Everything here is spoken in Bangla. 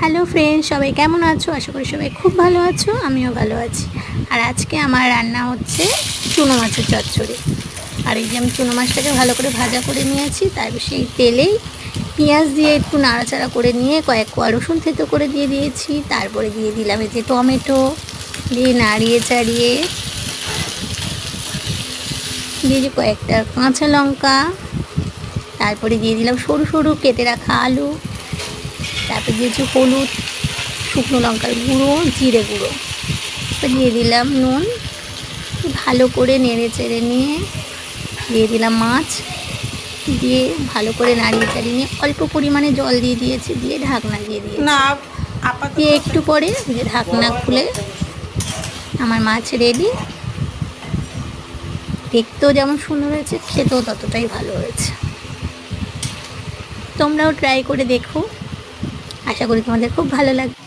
হ্যালো ফ্রেন্ডস, সবাই কেমন আছো? আশা করি সবাই খুব ভালো আছো, আমিও ভালো আছি। আর আজকে আমার রান্না হচ্ছে চুনো মাছের চচ্চড়ি। আর এই যে আমি চুনো মাছটাকে ভালো করে ভাজা করে নিয়েছি, তারপর সেই তেলেই পেঁয়াজ দিয়ে একটু নাড়াচাড়া করে নিয়ে কয়েক কোয়া রসুন থেতো করে দিয়ে দিয়েছি। তারপরে দিয়ে দিলাম এই যে টমেটো, দিয়ে নাড়িয়ে চাড়িয়ে দিয়েছি কয়েকটা কাঁচা লঙ্কা, তারপরে দিয়ে দিলাম সরু সরু কেটে রাখা আলু, তারপর দিয়েছি হলুদ, শুকনো লঙ্কার গুঁড়ো, জিরে গুঁড়ো, দিয়ে দিলাম নুন। ভালো করে নেড়ে চেড়ে নিয়ে দিয়ে দিলাম মাছ, দিয়ে ভালো করে নাড়িয়ে চাড়িয়ে নিয়ে অল্প পরিমাণে জল দিয়ে দিয়েছি, দিয়ে ঢাকনা দিয়ে দিয়েছি। দিয়ে একটু পরে যে ঢাকনা খুলে আমার মাছ রেডি। দেখতেও যেমন সুন্দর হয়েছে, খেতেও ততটাই ভালো হয়েছে। তোমরাও ট্রাই করে দেখো, আশা করি তোমাদের খুব ভালো লাগবে।